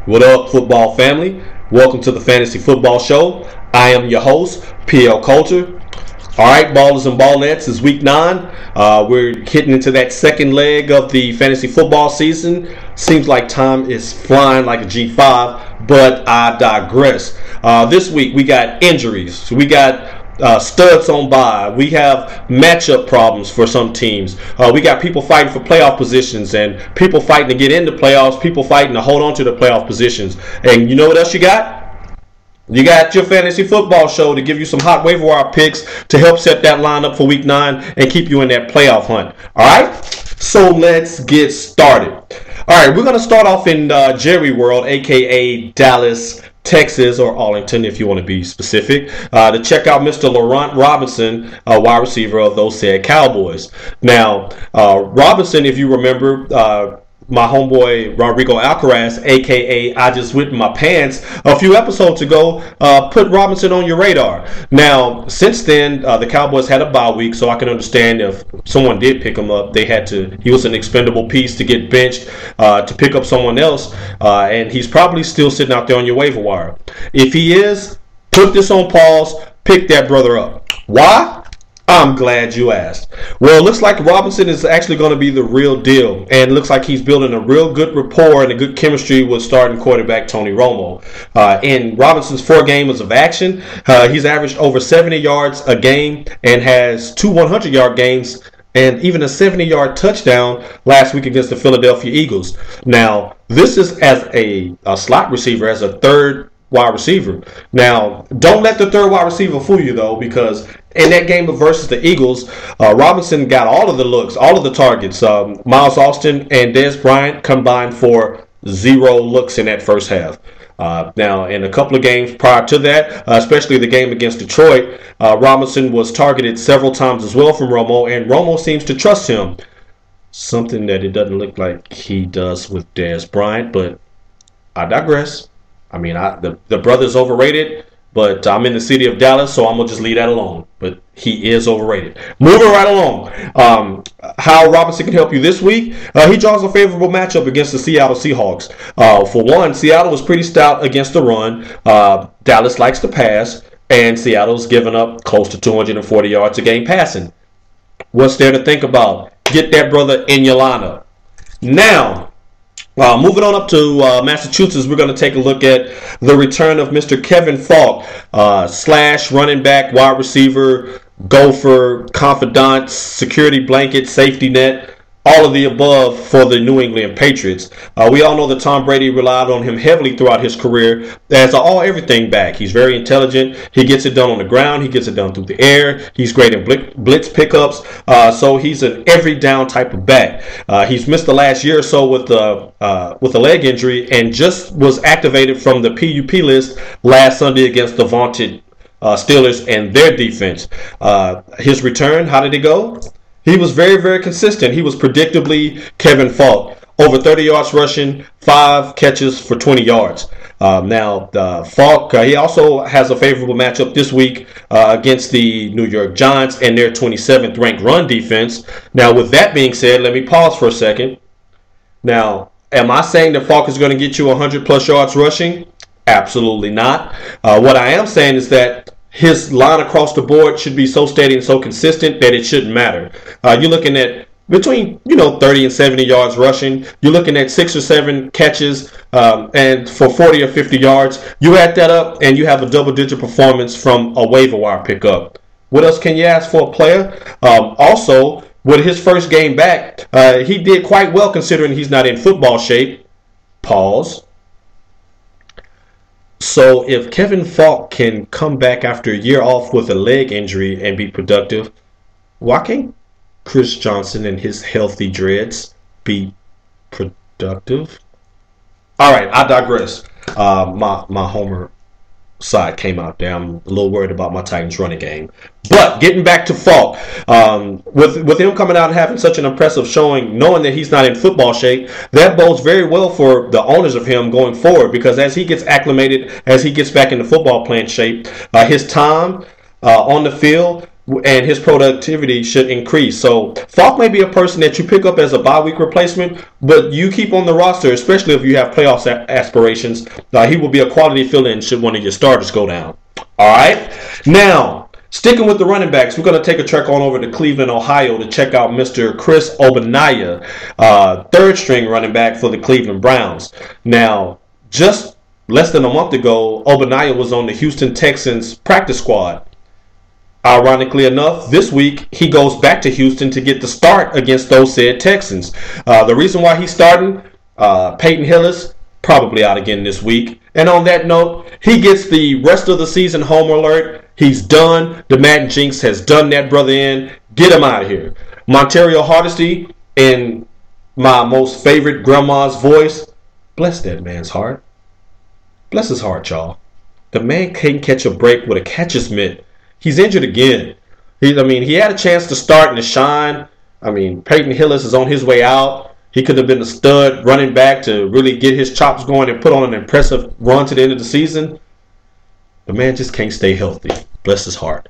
What up, football family? Welcome to the Fantasy Football Show. I am your host, PL Coulter. All right, ballers and ballettes, it's week 9. We're hitting into that second leg of the fantasy football season. Seems like time is flying like a G5, but I digress. This week we got injuries. We got studs on bye. We have matchup problems for some teams. We got people fighting for playoff positions and people fighting to get into playoffs, people fighting to hold on to the playoff positions. And you know what else you got? You got your fantasy football show to give you some hot waiver wire picks to help set that lineup for week 9 and keep you in that playoff hunt. All right? So let's get started. All right, we're going to start off in Jerry World, a.k.a. Dallas, Texas, or Arlington, if you want to be specific, to check out Mr. Laurent Robinson, wide receiver of those said Cowboys. Now, Robinson, if you remember, my homeboy Rodrigo Alcaraz, a.k.a. I Just Wet My Pants, a few episodes ago, put Robinson on your radar. Now, since then, the Cowboys had a bye week, so I can understand if someone did pick him up, he was an expendable piece to get benched to pick up someone else, and he's probably still sitting out there on your waiver wire. If he is, put this on pause, pick that brother up. Why? I'm glad you asked. Well, it looks like Robinson is actually going to be the real deal, and it looks like he's building a real good rapport and a good chemistry with starting quarterback Tony Romo. In Robinson's 4 games of action, he's averaged over 70 yards a game and has 2 100-yard games and even a 70-yard touchdown last week against the Philadelphia Eagles. Now, this is as a slot receiver, as a third wide receiver. Now, don't let the third wide receiver fool you, though, because in that game versus the Eagles, Robinson got all of the looks, all of the targets. Miles Austin and Dez Bryant combined for 0 looks in that first half. Now, in a couple of games prior to that, especially the game against Detroit, Robinson was targeted several times as well from Romo, and Romo seems to trust him. Something that it doesn't look like he does with Dez Bryant, but I digress. I mean, the brother's overrated, but I'm in the city of Dallas, so I'm going to just leave that alone. But he is overrated. Moving right along. How Robinson can help you this week? He draws a favorable matchup against the Seattle Seahawks. For one, Seattle was pretty stout against the run. Dallas likes to pass, and Seattle's given up close to 240 yards a game passing. What's there to think about? Get that brother in your lineup. Now, moving on up to Massachusetts, we're going to take a look at the return of Mr. Kevin Faulk, slash running back, wide receiver, gopher, confidant, security blanket, safety net, all of the above for the New England Patriots. We all know that Tom Brady relied on him heavily throughout his career as an all-everything back. He's very intelligent. He gets it done on the ground. He gets it done through the air. He's great in blitz pickups. So he's an every-down type of back. He's missed the last year or so with a leg injury and just was activated from the PUP list last Sunday against the vaunted Steelers and their defense. His return, how did it go? He was very, very consistent. He was predictably Kevin Faulk. Over 30 yards rushing, 5 catches for 20 yards. Now, Faulk, he also has a favorable matchup this week against the New York Giants and their 27th ranked run defense. Now, with that being said, let me pause for a second. Now, am I saying that Faulk is going to get you 100-plus yards rushing? Absolutely not. What I am saying is that his line across the board should be so steady and so consistent that it shouldn't matter. You're looking at between 30 and 70 yards rushing. You're looking at 6 or 7 catches and for 40 or 50 yards. You add that up and you have a double-digit performance from a waiver wire pickup. What else can you ask for a player? Also, with his first game back, he did quite well considering he's not in football shape. Pause. So if Kevin Faulk can come back after a year off with a leg injury and be productive, why can't Chris Johnson and his healthy dreads be productive? All right, I digress. My homer side came out there. I'm a little worried about my Titans running game. But getting back to Faulk, with him coming out and having such an impressive showing, knowing that he's not in football shape, that bodes very well for the owners of him going forward, because as he gets acclimated, as he gets back into football playing shape, his time on the field and his productivity should increase. So Faulk may be a person that you pick up as a bye week replacement, but you keep on the roster, especially if you have playoff aspirations. He will be a quality fill-in should one of your starters go down. All right. Now, sticking with the running backs, we're going to take a trek on over to Cleveland, Ohio to check out Mr. Chris Ogbonnaya, third-string running back for the Cleveland Browns. Now, just less than a month ago, Ogbonnaya was on the Houston Texans practice squad. Ironically enough, this week he goes back to Houston to get the start against those said Texans. The reason why he's starting, Peyton Hillis, probably out again this week. And on that note, he gets the rest of the season homer alert. He's done. The Madden Jinx has done that brother in. Get him out of here. Montario Hardesty, in my most favorite grandma's voice, bless that man's heart. Bless his heart, y'all. The man can't catch a break with a catcher's mitt. He's injured again. He had a chance to start and to shine. Peyton Hillis is on his way out. He could have been a stud running back to really get his chops going and put on an impressive run to the end of the season. The man just can't stay healthy. Bless his heart.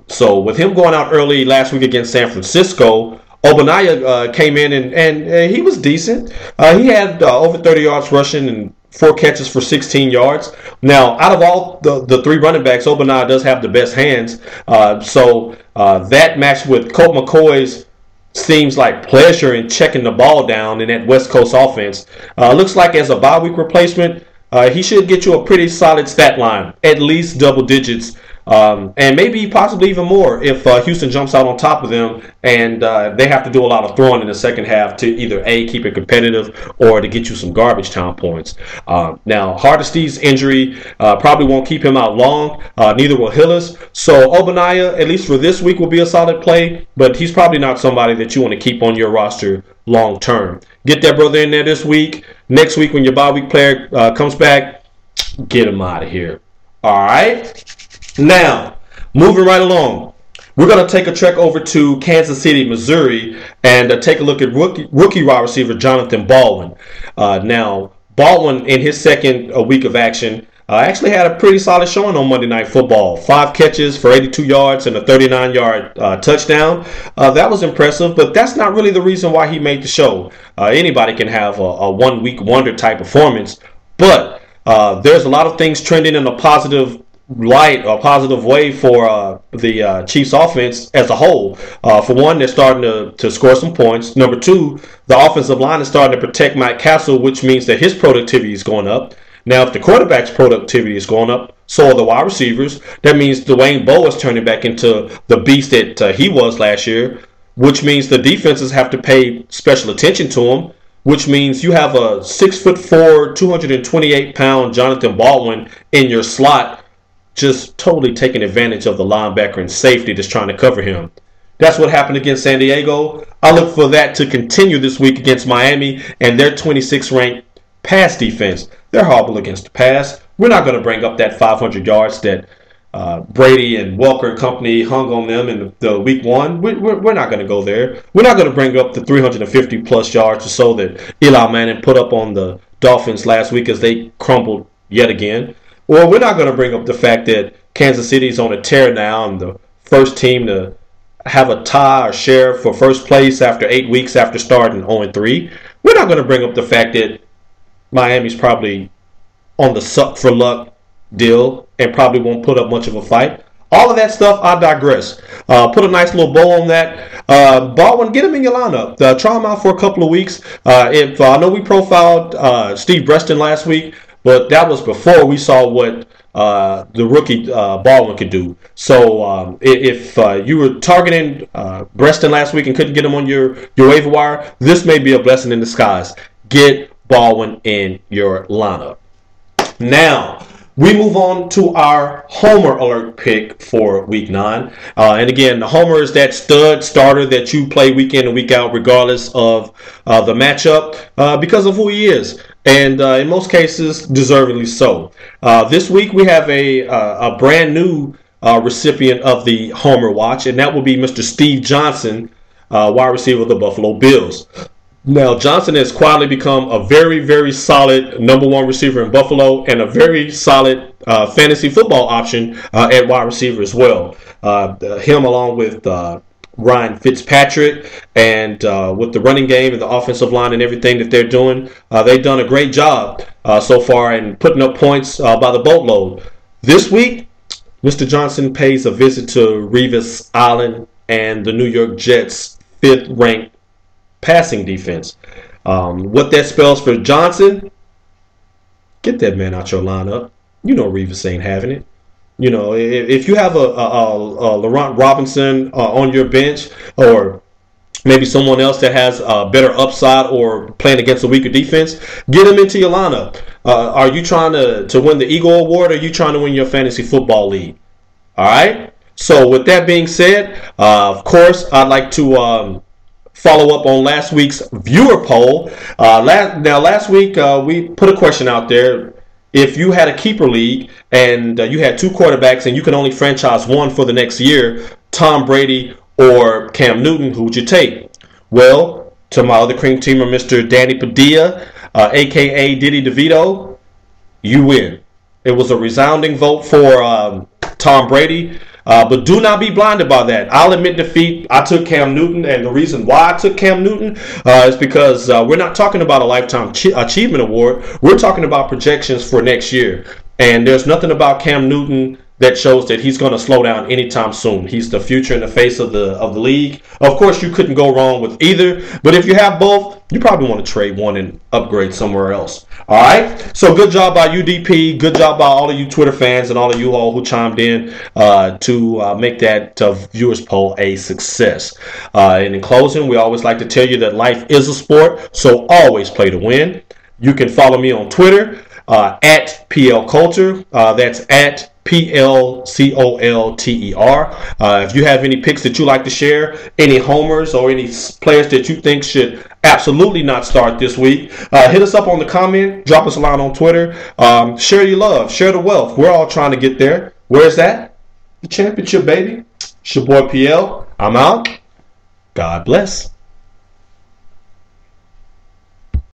So with him going out early last week against San Francisco, Ogbonnaya came in and he was decent. He had over 30 yards rushing and 4 catches for 16 yards. Now, out of all the 3 running backs, Ogbonnaya does have the best hands. So that matched with Colt McCoy's seems like pleasure in checking the ball down in that West Coast offense. Looks like as a bye week replacement, he should get you a pretty solid stat line, at least double digits, and maybe possibly even more if Houston jumps out on top of them and they have to do a lot of throwing in the second half to either A, keep it competitive, or to get you some garbage time points. Now, Hardesty's injury probably won't keep him out long. Neither will Hillis. So Ogbonnaya, at least for this week, will be a solid play, but he's probably not somebody that you want to keep on your roster long term. Get that brother in there this week. Next week, when your bye week player comes back, get him out of here. All right? Now, moving right along, we're going to take a trek over to Kansas City, Missouri, and take a look at rookie wide receiver Jonathan Baldwin. Now, Baldwin, in his second week of action, actually had a pretty solid showing on Monday Night Football. 5 catches for 82 yards and a 39-yard touchdown. That was impressive, but that's not really the reason why he made the show. Anybody can have a one-week wonder type performance, but there's a lot of things trending in a positive light or positive way for the Chiefs offense as a whole. For one, they're starting to score some points. Number 2, the offensive line is starting to protect Mike Castle, which means that his productivity is going up. Now, if the quarterback's productivity is going up, so are the wide receivers. That means Dwayne Bowe is turning back into the beast that he was last year, which means the defenses have to pay special attention to him, which means you have a 6'4", 228-pound Jonathan Baldwin in your slot, just totally taking advantage of the linebacker and safety that's trying to cover him. That's what happened against San Diego. I look for that to continue this week against Miami and their 26th ranked pass defense. They're horrible against the pass. We're not going to bring up that 500 yards that Brady and Welker and company hung on them in the week 1. We're not going to go there. We're not going to bring up the 350-plus yards or so that Eli Manning put up on the Dolphins last week as they crumbled yet again. Or we're not going to bring up the fact that Kansas City's on a tear now and the first team to have a tie or share for first place after 8 weeks after starting 0-3. We're not going to bring up the fact that Miami's probably on the suck for luck deal and probably won't put up much of a fight. All of that stuff, I digress. Put a nice little bow on that. Baldwin, get him in your lineup. Try him out for a couple of weeks. I know we profiled Steve Breston last week, but that was before we saw what the rookie Baldwin could do. So if you were targeting Breston last week and couldn't get him on your waiver wire, this may be a blessing in disguise. Get Baldwin in your lineup. Now, we move on to our Homer Alert pick for Week 9. And again, the Homer is that stud starter that you play week in and week out regardless of the matchup because of who he is. And in most cases, deservedly so. This week, we have a brand new recipient of the Homer Watch, and that will be Mr. Steve Johnson, wide receiver of the Buffalo Bills. Now, Johnson has quietly become a very, very solid number one receiver in Buffalo and a very solid fantasy football option at wide receiver as well. Him along with Ryan Fitzpatrick and with the running game and the offensive line and everything that they're doing, they've done a great job so far in putting up points by the boatload. This week, Mr. Johnson pays a visit to Revis Island and the New York Jets' fifth-ranked passing defense. What that spells for Johnson, get that man out your lineup. You know Revis ain't having it. You know, if you have a Laurent Robinson on your bench, or maybe someone else that has a better upside or playing against a weaker defense, get him into your lineup. Are you trying to win the Eagle Award, or are you trying to win your fantasy football league? All right? So with that being said, of course, I'd like to follow up on last week's viewer poll. Last week we put a question out there. If you had a keeper league and you had two quarterbacks and you can only franchise one for the next year, Tom Brady or Cam Newton, who would you take? Well, to my other cream teamer, Mr. Danny Padilla, a.k.a. Diddy DeVito, you win. It was a resounding vote for Tom Brady. But do not be blinded by that. I'll admit defeat. I took Cam Newton, and the reason why I took Cam Newton is because we're not talking about a Lifetime Achievement Award. We're talking about projections for next year. And there's nothing about Cam Newton that shows that he's going to slow down anytime soon. He's the future and the face of the league. Of course, you couldn't go wrong with either. But if you have both, you probably want to trade one and upgrade somewhere else. All right? So good job by UDP. Good job by all of you Twitter fans and all of you all who chimed in to make that viewers poll a success. And in closing, we always like to tell you that life is a sport, so always play to win. You can follow me on Twitter at PL Culture. That's at PLCOLTER. If you have any picks that you like to share, any homers or any players that you think should absolutely not start this week, hit us up on the comment, drop us a line on Twitter. Share your love, share the wealth. We're all trying to get there. Where's that? The championship, baby. It's your boy PL. I'm out. God bless.